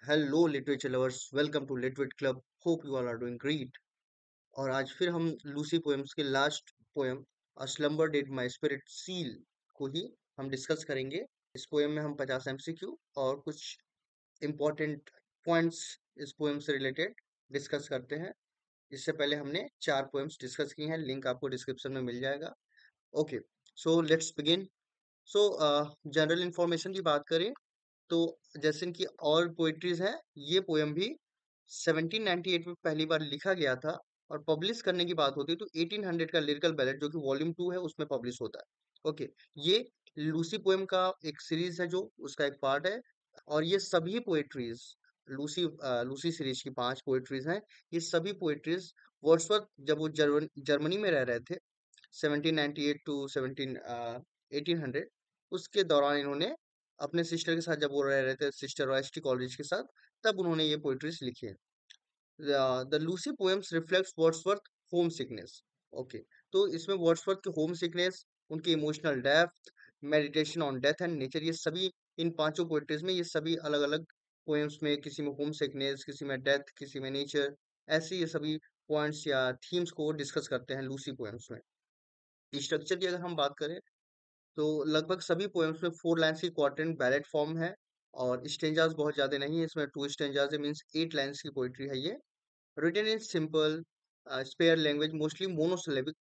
Hello literature lovers, welcome to literate club. Hope you all are doing great. और आज फिर हम Lucy poems के last poem a slumber did my spirit seal को ही हम डिस्कस करेंगे। इस पोएम में हम 50 एमसीक्यू और कुछ इम्पोर्टेंट पॉइंट्स इस पोएम से रिलेटेड डिस्कस करते हैं। इससे पहले हमने 4 पोएम्स डिस्कस की हैं, लिंक आपको डिस्क्रिप्शन में मिल जाएगा। Okay, so let's begin. So general information की बात करें तो जैसे इनकी और पोइट्रीज हैं, ये पोयम भी 1798 में पहली बार लिखा गया था। और पब्लिश करने की बात होती है तो 1800 का लिरिकल बैलेट जो कि वॉल्यूम 2 है उसमें पब्लिश होता है। ओके, ये लूसी पोएम का एक सीरीज है जो उसका एक पार्ट है। और ये सभी पोएट्रीज लूसी सीरीज की 5 पोएट्रीज हैं। ये सभी पोएट्रीज वर्ड्सवर्थ जब वो जर्मनी में रह रहे थे 1798 टू 1800, उसके दौरान इन्होंने अपने सिस्टर के साथ जब वो रह रहे थे सिस्टर रॉयस्टी कॉलेज के साथ, तब उन्होंने ये पोइट्रीज लिखी है। The Lucy poems reflects Wordsworth home sickness. Okay, तो इसमें वर्ड्सवर्थ के होम सिकनेस, उनके emotional depth, meditation on death and nature, ये सभी इन 5 पोइट्रीज में, ये सभी अलग अलग पोएम्स में किसी में होम सिकनेस, किसी में डेथ, किसी में नेचर, ऐसे ये सभी पॉइंट्स या थीम्स को डिस्कस करते हैं लूसी पोएम्स में। स्ट्रक्चर की अगर हम बात करें तो लगभग सभी पोएम्स में 4 लाइन्स की क्वार्टेंट बैलेट फॉर्म है। और स्टेंजास बहुत ज्यादा नहीं है, इसमें 2 स्टेंजास है, मीन्स 8 लाइन्स की पोइट्री है ये। Written in simple spare language, mostly monosyllabic,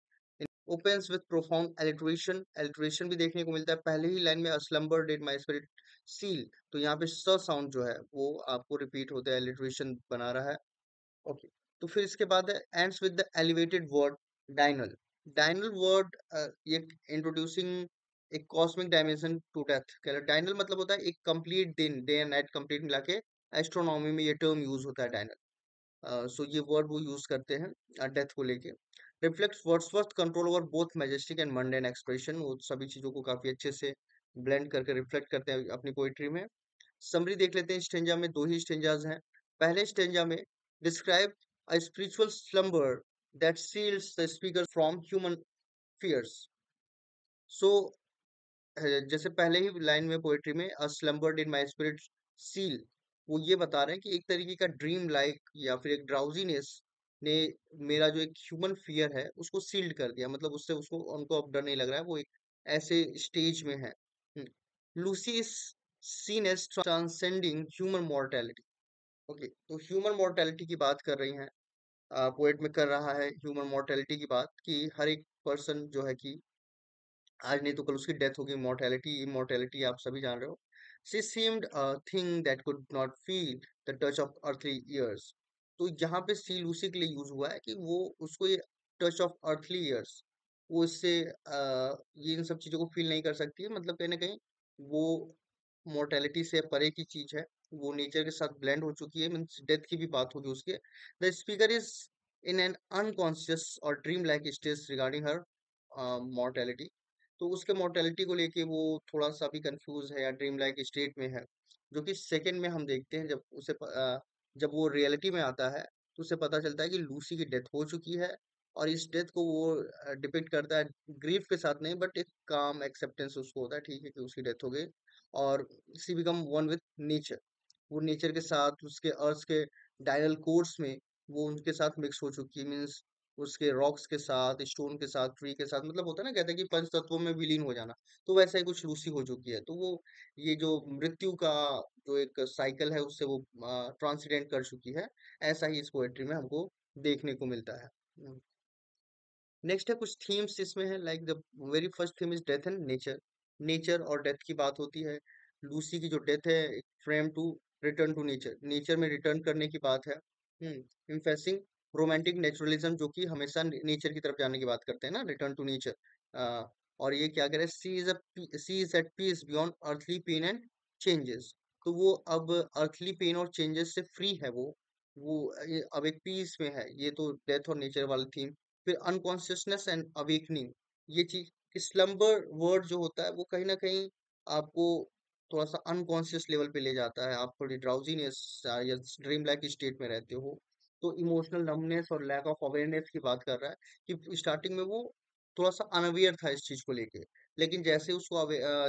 opens with profound alliteration. Alliteration भी देखने को मिलता है पहले ही लाइन में, a slumber did my spirit seal, तो यहाँ पे स साउंड जो है वो आपको रिपीट होता है, एलिट्रेशन बना रहा है। ओके, तो फिर इसके बाद है ends with the elevated word डाइनल। डाइनल word ये इंट्रोड्यूसिंग एक कॉस्मिक डायमेंशन टू डेथ। कह रहे डाइनल मतलब होता है एक कंप्लीट दिन, डे एंड नाइट कंप्लीट मिला के एस्ट्रोनॉमी में ये टर्म यूज होता है डाइनल। सो ये वर्ड वो यूज करते हैं डेथ को लेके। Reflects Wordsworth control over both majestic and mundane expression, वो सभी चीजों को काफी अच्छे से ब्लेंड करके रिफ्लेक्ट करते हैं अपनी पोइट्री में। समरी देख लेते हैं, स्टेंजा में 2 ही स्टेंजाज हैं। पहले स्टेंजा में describe a spiritual slumber that seals the speaker from human fears. So जैसे पहले ही लाइन में पोएट्री में a slumbered in my spirit seal, वो ये बता रहे हैं कि एक तरीके का ड्रीम लाइक या फिर एक ड्राउजीनेस ने मेरा जो एक ह्यूमन फियर है उसको सील्ड कर दिया, मतलब उससे उसको उनको अब डर नहीं लग रहा है, वो एक ऐसे स्टेज में है। Lucy is seen as transcending human mortality. Okay, तो ह्यूमन मॉर्टेलिटी की बात कर रही हैं, पोएट में कर रहा है ह्यूमन मॉर्टेलिटी की बात कि हर एक पर्सन जो है कि आज नहीं तो कल उसकी डेथ होगी। मॉर्टेलिटी इमॉर्टेलिटी आप सभी जान रहे हो। She seemed a thing that could not feel the touch of earthly years. तो यहाँ पे सी लूसी के लिए यूज हुआ है कि वो उसको ये टच ऑफ अर्थली ईयर्स, वो इससे ये इन सब चीजों को फील नहीं कर सकती है, मतलब कहीं ना कहीं वो मोर्टेलिटी से परे की चीज है, वो नेचर के साथ ब्लेंड हो चुकी है, मीन्स डेथ की भी बात होगी उसके। The speaker is in an unconscious और dream like stage regarding her mortality. तो उसके मॉर्टेलिटी को लेके वो थोड़ा सा भी कंफ्यूज है या ड्रीम लाइक स्टेट में है, जो कि सेकंड में हम देखते हैं जब जब वो रियलिटी में आता है तो उसे पता चलता है कि लूसी की डेथ हो चुकी है। और इस डेथ को वो डिपिक्ट करता है ग्रीफ के साथ नहीं, बट एक काम एक्सेप्टेंस उसको होता है, ठीक है कि उसकी डेथ हो गई। और सी बिकम वन विथ नेचर, वो नेचर के साथ उसके अर्थ के डायनल कोर्स में वो उनके साथ मिक्स हो चुकी है, मीन्स उसके रॉक्स के साथ, स्टोन के साथ, ट्री के साथ, मतलब होता है ना, कहते हैं कि पंच तत्वों में विलीन हो जाना। तो वैसा ही कुछ लूसी हो चुकी है, तो वो ये जो मृत्यु का जो एक साइकिल है उससे वो ट्रांसीडेंट कर चुकी है। ऐसा ही इस पोएट्री में हमको देखने को मिलता है। नेक्स्ट है कुछ थीम्स इसमें है, like the very first theme is death and nature. Nature और डेथ की बात होती है। लूसी की जो डेथ है, frame to return to nature, nature में रिटर्न करने की बात है। इम्फेसिंग रोमांटिक नेचुरलिज्म, जो कि हमेशा नेचर की तरफ जाने की बात करते हैं ना, रिटर्न टू नेचर। और ये क्या करे, she is at peace beyond earthly pain and changes. तो वो अब अर्थली पेन और चेंजेस से फ्री है, वो अब एक पीस में है। ये तो डेथ और नेचर वाली थीम। फिर अनकॉन्शियसनेस एंड अवेकनिंग, ये चीज, स्लम्बर वर्ड जो होता है वो कहीं ना कहीं आपको थोड़ा सा अनकॉन्शियस लेवल पे ले जाता है, आप थोड़ी ड्राउजीनेस या ड्रीम लाइक स्टेट में रहते हो। तो इमोशनल नमनेस और लैक ऑफ अवेयरनेस की बात कर रहा है कि स्टार्टिंग में वो थोड़ा सा अनअवेयर था इस चीज को लेके, लेकिन जैसे उसको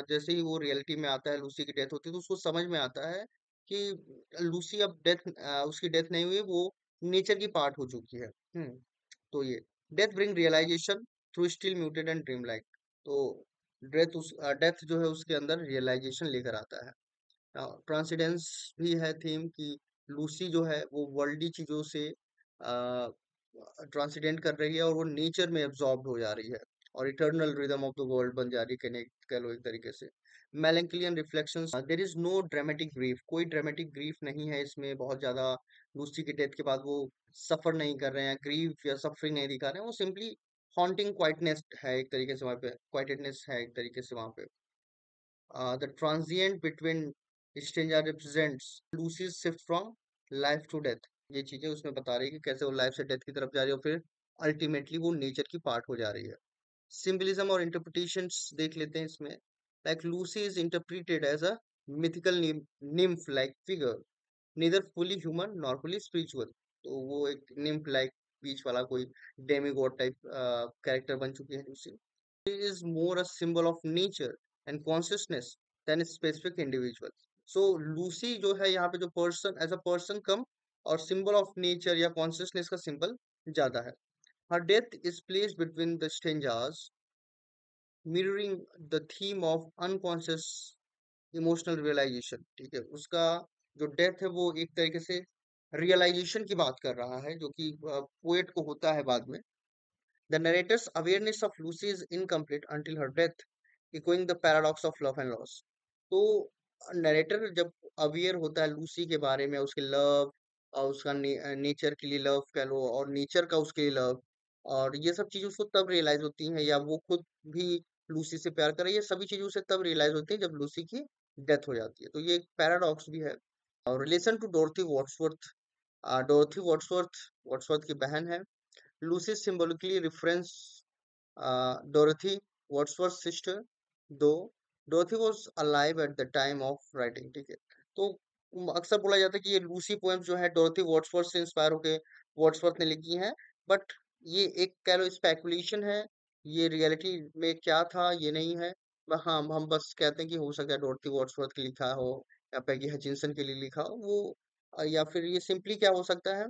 जैसे ही वो रियलिटी में आता है, लूसी की डेथ होती है तो उसको समझ में आता है कि लूसी अब डेथ उसकी डेथ नहीं हुई, वो नेचर की पार्ट हो चुकी है। तो ये death bring realisation through still muted and dream like. तो डेथ जो है उसके अंदर रियलाइजेशन लेकर आता है। ट्रांसीडेंस भी है थीम कि लूसी जो है वो वर्ल्डली चीजों से ट्रांसीडेंट कर रही है और वो नेचर में एब्जॉर्ब हो जा रही है और eternal rhythm of the world बन जा रही है, कनेक्ट कह लो एक तरीके से। melancholy and reflections, there is no dramatic grief, कोई ड्रामेटिक ग्रीफ नहीं है इसमें बहुत ज्यादा। लूसी के डेथ के बाद वो सफर नहीं कर रहे हैं, ग्रीफ या सफरिंग नहीं दिखा रहे हैं, वो सिंपली हॉन्टिंग क्वाइटनेस है एक तरीके से वहां पे, क्वाइटेडनेस है एक तरीके से वहां पे। The transient between stranger represents Lucy's shift from life to death। ये चीजें उसमें बता रही है कि कैसे वो लाइफ से डेथ की तरफ जा रही है और फिर अल्टीमेटली वो नेचर की पार्ट हो जा रही है। सिंबलिज्म और इंटरप्रिटेशंस देख लेते हैं इसमें। Like Lucy is interpreted as a mythical nymph like figure, neither fully human nor fully spiritual। तो वो एक nymph like बीच वाला कोई demigod टाइप कैरेक्टर बन चुकी है Lucy. is more a symbol of nature and consciousness than a specific individual। So Lucy जो है यहाँ पे जो पर्सन एज अ पर्सन कम और सिंबल ऑफ नेचर या कॉन्शियसनेस का सिंबल ज्यादा है। Her death is placed between the stanzas, mirroring the theme of unconscious emotional realization। ठीक है, उसका जो डेथ है वो एक तरीके से रियलाइजेशन की बात कर रहा है जो कि पोएट को होता है बाद में। The narrator's awareness of Lucy is incomplete until her death, echoing the paradox of love and loss। तो नरेटर जब अवेयर होता है लूसी के बारे में, उसके लव और उसका नेचर के लिए लव कह लो और नेचर का उसके लिए लव, और ये सब चीजें उसको तब रियलाइज होती हैं, या वो खुद भी लूसी से प्यार कर रही है, ये सभी चीजें उसे तब रियलाइज होती है जब लूसी की डेथ हो जाती है। तो ये एक पैराडॉक्स भी है। और रिलेशन टू डोरथी वॉट्सवर्थ, डोरथी वॉट्सवर्थ वॉट्सवर्थ की बहन है। Lucy symbolically reference Dorothy, Wordsworth's sister, though Dorothy was alive at the time of writing। ठीक है, तो अक्सर बोला जाता है कि ये लूसी पोएम्स जो है डोरथी वर्ड्सवर्थ से इंस्पायर होके वर्ड्सवर्थ ने लिखी हैं, बट ये एक कह लो स्पेकुलेशन है, ये रियलिटी में क्या था ये नहीं है। हाँ, हम बस कहते हैं कि हो सकता है डोरथी वर्ड्सवर्थ के लिखा हो या पैगी हचिंसन के लिए लिखा हो वो, या फिर ये सिंपली क्या हो सकता है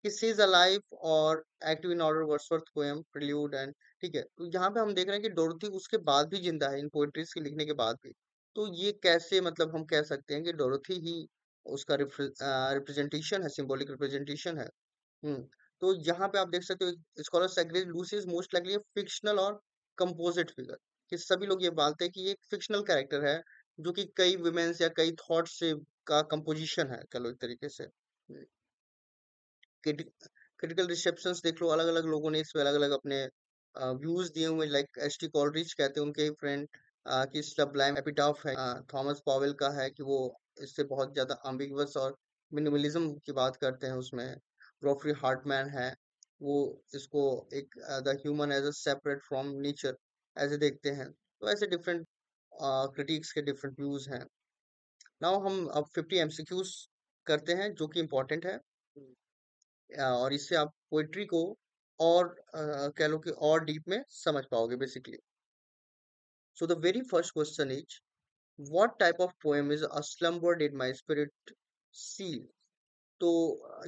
कि सी इज अलाइव और active in order Wordsworth poem prelude and. ठीक है, तो यहाँ पे हम देख रहे हैं कि डोरथी उसके बाद भी जिंदा है इन पोएट्रीज के लिखने के बाद भी। तो ये कैसे मतलब हम कह सकते हैं कि डोरथी ही उसका रिप्रेजेंटेशन है, सिंबॉलिक रिप्रेजेंटेशन है। हम्म तो यहाँ पे आप देख सकते हो scholars agree Lucy is most likely fictional और कंपोजिट फिगर, कि सभी लोग ये मानते हैं कि ये एक फिक्शनल कैरेक्टर है जो कि कई वुमेन्स या कई थॉट्स से का कंपोजिशन है, चलो एक तरीके से। क्रिटिकल रिसेप्शंस देख लो, अलग अलग लोगों ने इस पे अलग अलग अपने व्यूज दिए हुए। लाइक एस टी कॉलरिज कहते हैं उनके ही फ्रेंड कि सब्लाइम एपिटाफ है। थॉमस पॉवेल का है कि वो इससे बहुत ज्यादा अम्बिगुअस और मिनिमलिज्म की बात करते हैं उसमें। ग्रोफरी हार्टमैन है, वो इसको एक the human as a separate from nature ऐसे देखते हैं। तो ऐसे डिफरेंट क्रिटिक्स के डिफरेंट व्यूज हैं। नाउ हम अब 50 एमसीक्यूज करते हैं जो कि इम्पोर्टेंट है, और इससे आप पोइट्री को और कह लो कि और डीप में समझ पाओगे basically. So the very first question is, what type of poem is a slumber did my spirit seal. तो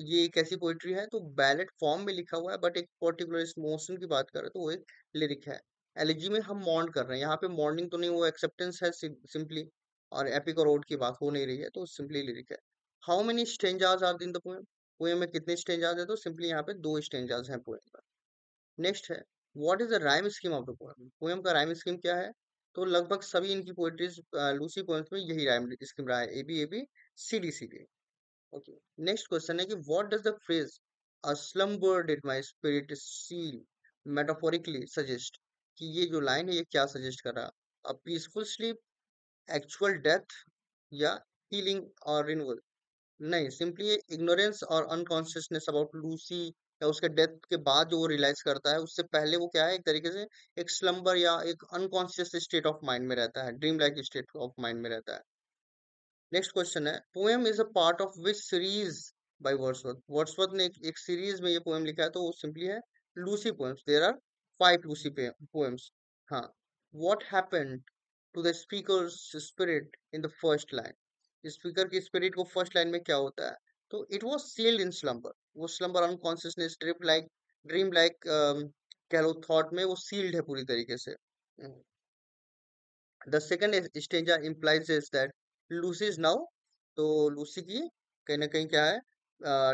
ये एक ऐसी पोइट्री है तो बैलेट फॉर्म में लिखा हुआ है, बट एक पर्टिकुलर इमोशन की बात कर रहे हैं तो वो एक लिरिक है। एलिजी में हम मॉर्न कर रहे हैं, यहाँ पे मॉर्निंग तो नहीं, वो एक्सेप्टेंस है सिंपली, और एपिक और ओड की बात हो नहीं रही है, तो सिंपली लिरिक है। How many stanzas are in the poem, poem में कितने स्टेंजास है, तो सिंपली यहाँ पे दो स्टेंजास हैं पोएम का। नेक्स्ट है, what is the rhyme scheme of the poem, poem का राइम स्कीम क्या है। तो लगभग सभी इनकी पोएट्रीज लूसी पोएम्स में यही राइम स्कीम रहा है, A B C D C D. Okay, next question है कि what does the phrase a slumber did my spirit seal metaphorically suggest, कि ये जो लाइन है ये क्या सजेस्ट कर रहा है। A peaceful sleep, actual death, या हीलिंग और रिन्यूअल। नहीं, सिंपली ये इग्नोरेंस और अनकॉन्शियसनेस अबाउट लूसी, या उसके डेथ के बाद जो वो रियलाइज करता है उससे पहले वो क्या है, एक तरीके से एक स्लम्बर या एक अनकॉन्शियस स्टेट ऑफ माइंड में रहता है, dream like state of mind में रहता है। नेक्स्ट क्वेश्चन है, poem is a part of which series by Wordsworth, Wordsworth ने एक सीरीज में ये पोएम लिखा है, तो वो सिंपली है Lucy poems. There are 5 Lucy poems. हाँ, what happened to the speaker's spirit in the first line. Speaker की स्पिरिट को फर्स्ट लाइन में क्या होता है, तो it was sealed in slumber, वो स्लम्बर अनकॉन्शियसनेस ड्रीम लाइक कह लो थॉट में वो सील्ड है पूरी तरीके से। The second stanza implies is that Lucy is now, तो लूसी की कहीं ना कहीं क्या है,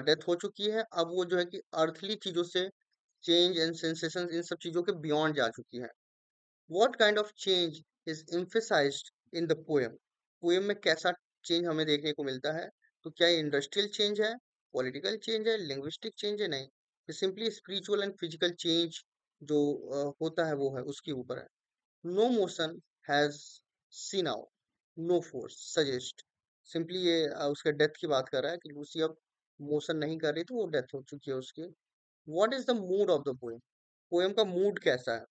डेथ हो चुकी है, अब वो जो है कि अर्थली चीजों से चेंज एंड सेंसेशन इन सब चीजों के बियॉन्ड जा चुकी है। What kind of change is emphasized in the poem, poem में कैसा चेंज हमें देखने को मिलता है, तो क्या ये इंडस्ट्रियल चेंज है, पॉलिटिकल चेंज है, लिंग्विस्टिक चेंज है, नहीं, ये simply spiritual and physical change जो होता है वो है उसके ऊपर है। No motion has she now, no force suggest, simply ये उसके डेथ की बात कर रहा है कि लूसी अब मोशन नहीं कर रही, तो वो डेथ हो चुकी है उसकी। What is the mood off the poem, poem का मूड कैसा है,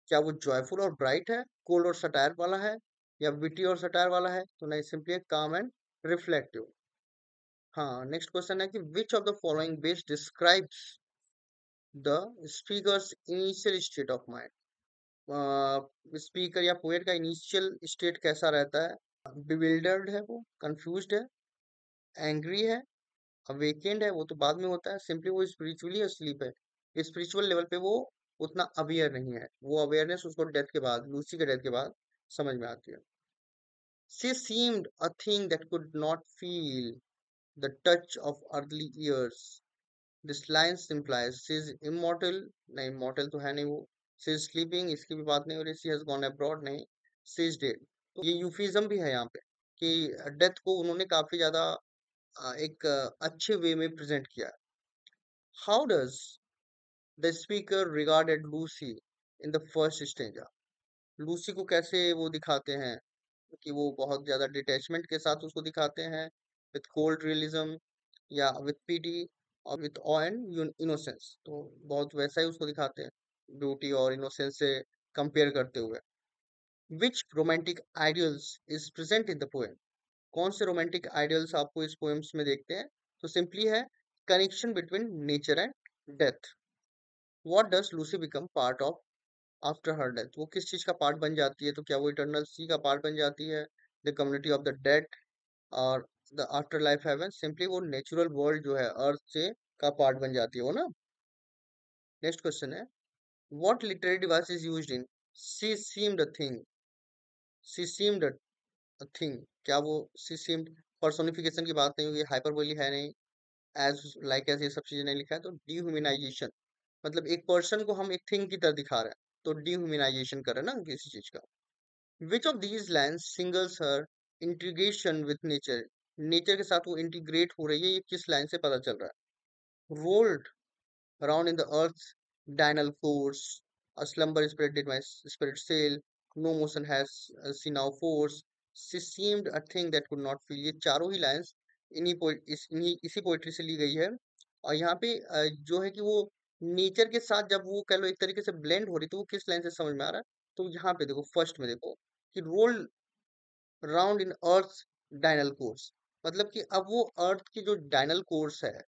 क्या वो जॉयफुल और ब्राइट है, कोल्ड और सटायर वाला है, या विटी और सटायर वाला है, तो नहीं, सिंपली काम एंड रिफ्लेक्टिव। हाँ, नेक्स्ट क्वेश्चन है कि विच of the following best describes the speakers initial state of mind, speaker या पोएट का इनिशियल स्टेट कैसा रहता है, बिविल्डर्ड है, वो कंफ्यूज्ड है, एंग्री है, अवेकेंड है, वो तो बाद में होता है, सिंपली वो स्पिरिचुअली अस्लीप है, स्पिरिचुअल लेवल पे वो उतना अवेयर नहीं है, वो अवेयरनेस उसको डेथ के बाद, लूसी के डेथ के बाद समझ में आती है। She seemed a thing that could not feel the touch of earthly years. This line implies she is immortal, नहीं immortal तो है नहीं वो, she is sleeping, इसकी भी बात नहीं हो रही, she has gone abroad, नहीं, she is dead। तो ये यूफिज्म भी है यहाँ पे कि डेथ को उन्होंने काफी ज्यादा एक अच्छे वे में प्रेजेंट किया है। How does the speaker regarded Lucy in the first stanza, Lucy को कैसे वो दिखाते हैं कि वो बहुत ज्यादा डिटैचमेंट के साथ उसको दिखाते हैं, विथ कोल्ड रियलिज्म या विथ पीटी और विथ ऑ एंड इनोसेंस, तो बहुत वैसा ही उसको दिखाते हैं ब्यूटी और इनोसेंस से कंपेयर करते हुए। Which romantic ideals is present in the poem, कौन से रोमांटिक आइडियल्स आपको इस पोएम्स में देखते हैं, तो सिंपली है connection between nature and death. What does Lucy become part of after her death, वो किस चीज का पार्ट बन जाती है, तो क्या वो इटर्नल सी का पार्ट बन जाती है, the community of the dead और the after life heaven, simply वो नेचुरल वर्ल्ड जो है अर्थ से का पार्ट बन जाती है वो ना। नेक्स्ट क्वेश्चन है what literary device is used in she seemed a thing, she seemed a thing, क्या वो शी सीम्ड पर्सोनिफिकेशन की बात नहीं हुई, हाइपरबोली है नहीं, एज लाइक एज ये सब चीजें नहीं लिखा है, तो डिह्यूमनाइजेशन, मतलब एक पर्सन को हम एक थिंग की तरह दिखा रहे हैं, तो डिह्यूमनाइजेशन कर रहे हैं ना किसी चीज का। Which of these lines singles her integration with nature, nature के साथ वो इंटीग्रेट हो रही है, ये किस लाइन से पता चल रहा है। Rolled around in the earth's diurnal course, a slumber spirit did my spirit sail, no motion has seen now force, she seemed a thing that could not feel, ये चारों ही लाइंस इसी पोइट्री से ली गई है। और यहाँ पे जो है कि वो नेचर के साथ जब वो कह लो एक तरीके से ब्लेंड हो रही, तो वो किस लाइन से समझ में आ रहा है, तो यहाँ पे देखो फर्स्ट में देखो कि roll round in earth diurnal course, मतलब कि अब वो अर्थ की जो डायनल कोर्स है,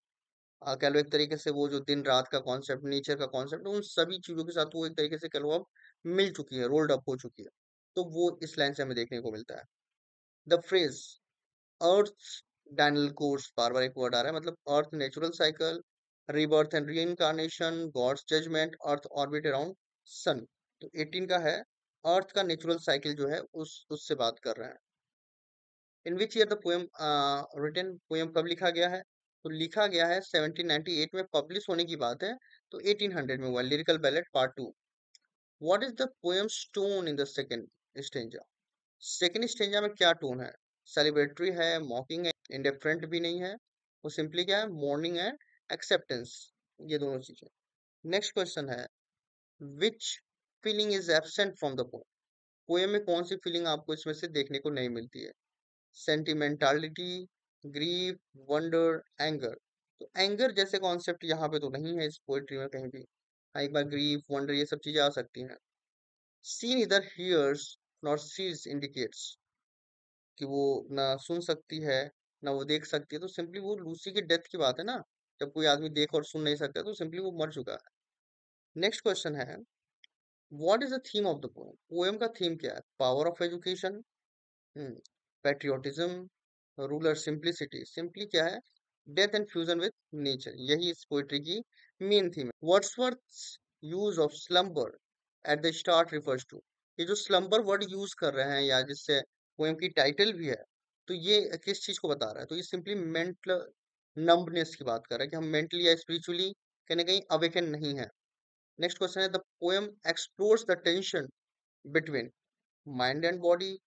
कह लो एक तरीके से वो जो दिन रात का कॉन्सेप्ट, नेचर का कॉन्सेप्ट, उन सभी चीजों के साथ वो एक तरीके से कह लो अब मिल चुकी है, रोल्ड अप हो चुकी है, तो वो इस लाइन से हमें देखने को मिलता है। The phrase earth diurnal course, बार बार एक वर्ड आ रहा है, मतलब earth natural cycle, rebirth and reincarnation, god's judgment, earth orbit around sun, तो 18 का है अर्थ का नेचुरल साइकिल जो है उससे बात कर रहे हैं। In which year the poem written, poem कब लिखा गया है, तो लिखा गया है 1798 में, पब्लिश होने की बात है तो 1800 में हुआ, lyrical ballot part two. What is the poem tone in the second stanza, second stanza में क्या टोन है, सेलिब्रेटरी है, मॉकिंग है, इंडिफरेंट भी नहीं है, वो सिंपली क्या है, मॉर्निंग एंड एक्सेप्टेंस, ये दोनों चीजें। नेक्स्ट क्वेश्चन है which feeling is absent from the poem, poem में कौन सी फीलिंग आपको इसमें से देखने को नहीं मिलती है, सेंटिमेंटालिटी, ग्रीफ, वंडर, एंगर, तो एंगर जैसे कॉन्सेप्ट यहाँ पे तो नहीं है इस पोएट्री में कहीं भी। हाँ, एक बार ग्रीफ वंडर ये सब चीजें आ सकती हैं। सीन इधर हियर्स नॉट सीज इंडिकेट्स, कि वो ना सुन सकती है ना वो देख सकती है, तो सिंपली वो लूसी की डेथ की बात है ना, जब कोई आदमी देख और सुन नहीं सकता तो सिंपली वो मर चुका है। नेक्स्ट क्वेश्चन है what is the theme of the poem, poem का थीम क्या है, power of education, patriotism, rural simplicity, simply क्या है, death and fusion with nature, यही इस पोइट्री की मेन थीम है। Wordsworth use of slumber at the start refers to, ये जो स्लम्बर वर्ड यूज कर रहे हैं या जिससे पोएम की टाइटल भी है, तो ये किस चीज को बता रहा है, तो ये सिंपली मेंटल नम्बनेस की बात कर रहा है कि हम मेंटली या स्पिरिचुअली कहीं ना कहीं अवेकन नहीं है। नेक्स्ट क्वेश्चन है, the poem explores the tension between mind and body,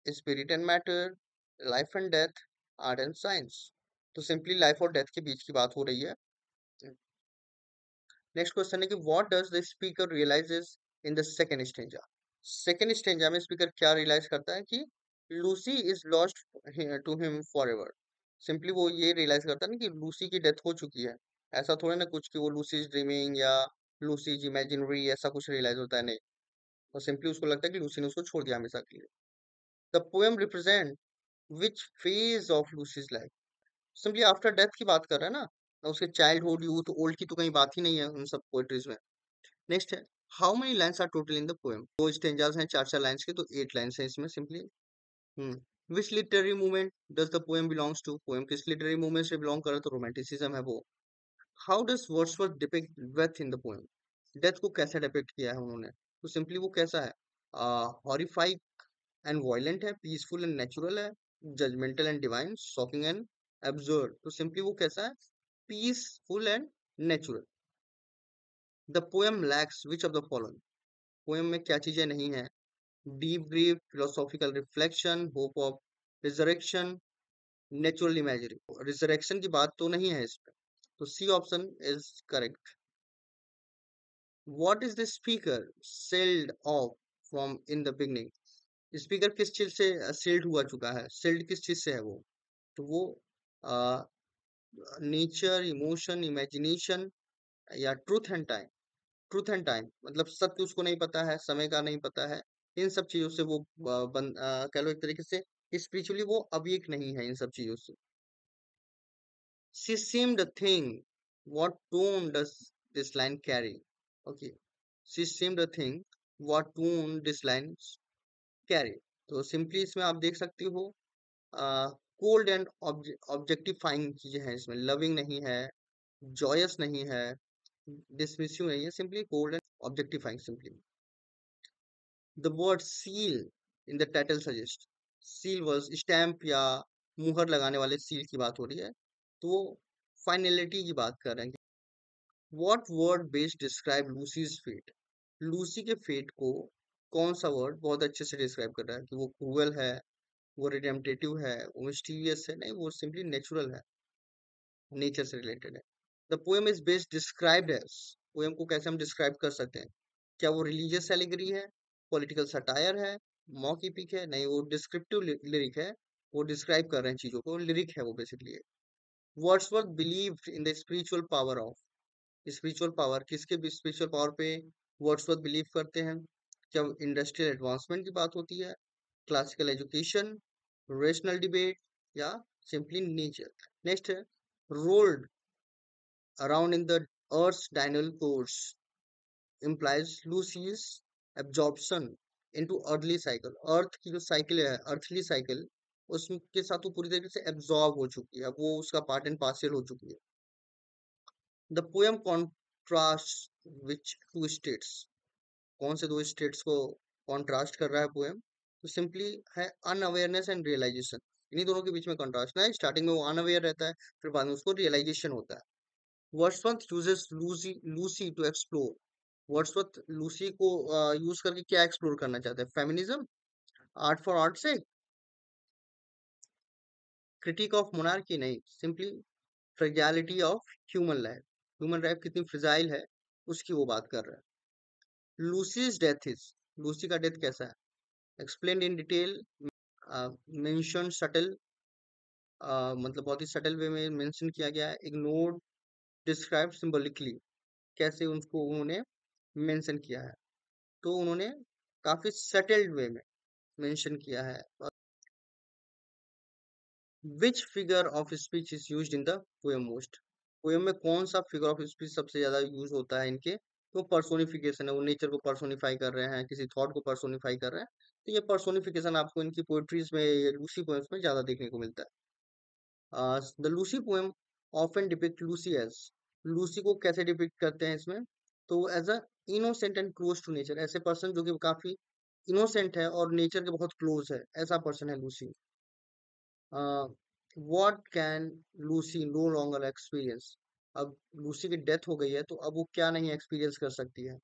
spirit and matter, life and death, art and science, तो सिंपली लाइफ और डेथ के बीच की बात हो रही है। नेक्स्ट क्वेश्चन है कि what does the speaker realises in the second stanza, second stanza में स्पीकर क्या रियलाइज करता है कि Lucy is lost to him forever, simply वो ये रियलाइज करता है ना कि लूसी की डेथ हो चुकी है, ऐसा थोड़ा ना कुछ कि वो लूसी इज ड्रीमिंग या लूसी इज इमेजिनरी, ऐसा कुछ रियलाइज होता है नहीं, और सिंपली उसको लगता है कि लूसी ने उसको छोड़ दिया हमेशा के लिए। The poem represent which phase of Lucy's life, simply after death की बात कर रहा है ना, उसके चाइल्डहुड यूथ ओल्ड की तो कहीं बात ही नहीं है उन सब पोएट्रीज में। नेक्स्ट है, how many lines are total in the poem, दो स्टेंजास हैं चार चार लाइन्स के, तो 8 लाइन्स हैं इसमें simply. Which literary movement does the poem belongs to, poem किस लिटरेरी मूवमेंट से बिलोंग कर रहा है, तो रोमांटिसिज्म है वो। How does Wordsworth depict death in the poem, death को कैसे डिपिक्ट किया है उन्होंने, तो सिंपली वो कैसा है, हॉरिफाइड एंड वायलेंट है, पीसफुल एंड नेचुरल है, judgmental and divine, shocking and absurd, तो सिंपली वो कैसा है, peaceful and natural. The poem lacks which of the following, poem में क्या चीजें नहीं है, deep grief, philosophical reflection, hope of resurrection, natural imagery, resurrection की बात तो नहीं है इसमें, तो C option is correct. What is the speaker sealed off from in the beginning, speaker किस चीज से सेल्ड हुआ चुका है, सेल्ड किस चीज से है वो, तो वो नेचर, इमोशन, इमेजिनेशन, या truth and time, truth and time मतलब सत्य उसको नहीं पता है, समय का नहीं पता है, इन सब चीजों से वो कह लो एक तरीके से स्पिरिचुअली वो अवेक नहीं है इन सब चीजों से। She seemed a thing. What tone does this line carry? Okay. She seemed a thing. What tone this line carry? तो सिंपली इसमें आप देख सकती हो कोल्ड एंड ऑब्जेक्टिफाइंग चीजें हैं इसमें, लविंग नहीं है, जॉयस नहीं है, डिसमिसिव नहीं है, simply cold and objectifying simply. The word seal in the title suggest, seal word stamp या मुहर लगाने वाले सील की बात हो रही है, तो फाइनलिटी की बात कर रहे हैं। What word base describe Lucy's fate? Lucy के फेट को कौन सा वर्ड बहुत अच्छे से डिस्क्राइब कर रहा है कि वो क्रूअल है, वो रिडेम्पटेटिव है, वो मिस्टीरियस है, नहीं वो सिंपली नेचुरल है, नेचर से रिलेटेड है। The poem is best described as, poem को कैसे हम डिस्क्राइब कर सकते हैं, क्या वो रिलीजियस एलिगरी है, पॉलिटिकल सटायर है, मॉक एपिक है, नहीं वो डिस्क्रिप्टिव लिरिक है, वो डिस्क्राइब कर रहे हैं चीजों को, लिरिक है वो basically. Wordsworth believed in the spiritual power of, spiritual power किसके स्पिरिचुअल पावर पे वर्ड्सवर्थ बिलीव करते हैं, क्या इंडस्ट्रियल एडवांसमेंट की बात होती है, क्लासिकल एजुकेशन, रेशनल डिबेट, या सिंपली नेचर। नेक्स्ट है, rolled around in the earth diurnal course implies Lucy's absorption into earthly cycle, earth की जो साइकिल है, अर्थली साइकिल, उसके साथ वो पूरी तरीके से एब्जॉर्ब हो चुकी है, वो उसका पार्ट एंड पार्सल हो चुकी है। The poem contrast which two states, कौन से दो स्टेट्स को कॉन्ट्रास्ट कर रहा है पोएम, तो सिंपली है अनअवेयरनेस एंड रियलाइजेशन, इन्हीं दोनों के बीच में कॉन्ट्रास्ट है, स्टार्टिंग में वो अनअवेयर रहता है, फिर बाद में उसको रियलाइजेशन होता है। Wordsworth uses Lucy Lucy two explore, Wordsworth Lucy को यूज करके क्या एक्सप्लोर करना चाहते हैं, फेमिनिज्म, आर्ट फॉर आर्ट से, क्रिटिक ऑफ मोनार्की, नहीं सिंपली फ्रेजालिटी ऑफ ह्यूमन लाइफ कितनी फ्रिजाइल है उसकी वो बात कर रहा है। लूसीज डेथ इज, लूसी का डेथ कैसा है, explain in detail, mention subtle, मतलब बहुत ही सटल वे में मेंशन किया गया है, इग्नोर्ड, डिस्क्राइब सिंबॉलिकली, कैसे उनको उन्होंने मेंशन किया है, तो उन्होंने काफी सटल्ड वे में मेंशन किया है। Which figure of speech is used in the poem most, poem में कौन सा फिगर ऑफ स्पीच सबसे ज्यादा यूज होता है इनके, तो पर्सोनिफिकेशन है, वो नेचर को पर्सोनिफाई कर रहे हैं, किसी थॉट को पर्सोनिफाई कर रहे हैं, तो ये पर्सोनिफिकेशन आपको इनकी पोएट्रीज में, लूसी पोएम्स में ज्यादा देखने को मिलता है। The Lucy poem often depict Lucy as, Lucy को कैसे डिपिक्ट करते हैं इसमें, तो as a innocent and close to nature, ऐसे पर्सन जो कि काफी इनोसेंट है और नेचर के बहुत क्लोज है, ऐसा पर्सन है Lucy. What can Lucy no longer experience, अब लूसी की डेथ हो गई है तो अब वो क्या नहीं एक्सपीरियंस कर सकती है,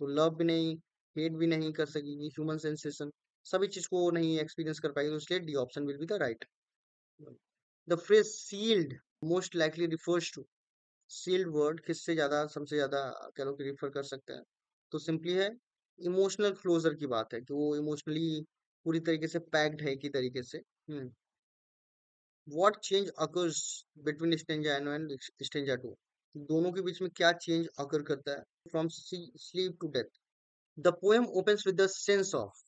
तो लव भी नहीं, हेट भी नहीं कर सकेगी, ह्यूमन सेंसेशन, सभी चीज को वो नहीं एक्सपीरियंस कर पाएगी, तो इसलिए D option will be the right. The phrase sealed most likely refers to, sealed word किससे ज्यादा, सबसे ज्यादा कह लो कि रिफर कर सकते हैं, तो सिंपली है इमोशनल क्लोजर की बात है, कि वो इमोशनली पूरी तरीके से पैक्ड है, की तरीके से। What change occurs between stranger and stranger to, दोनों के बीच में क्या चेंज अकर करता है from sleep to death. The poem opens with the sense of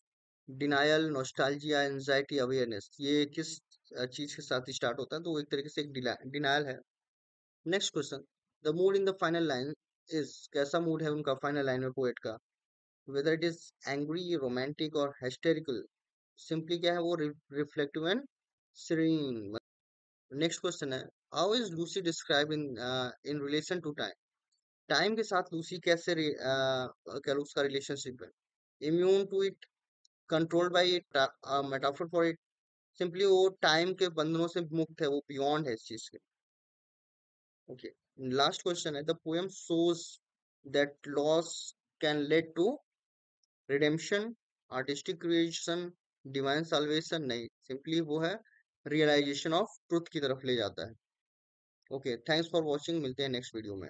denial, nostalgia, anxiety, awareness, ये किस चीज के साथ स्टार्ट होता है, तो वो एक तरीके से एक डिनायल है। Next question, the mood in the final line is, कैसा मूड है उनका फाइनल लाइन में पोएट का, whether it is angry, romantic और हिस्टेरिकल, सिंपली क्या है वो reflective and serene. Next question है, how is Lucy describe in relation to time, time के साथ लूसी कैसे कह लो उसका रिलेशनशिप है, immune to it, controlled by it, metaphor for it, simply वो टाइम के बंधनों से मुक्त है, वो बियॉन्ड है इस चीज के। ओके, लास्ट क्वेश्चन है, the poem shows that loss can lead to redemption, artistic creation, divine salvation, नहीं, सिंपली वो है रियलाइजेशन ऑफ ट्रुथ की तरफ ले जाता है। ओके, थैंक्स फॉर वॉचिंग, मिलते हैं नेक्स्ट वीडियो में।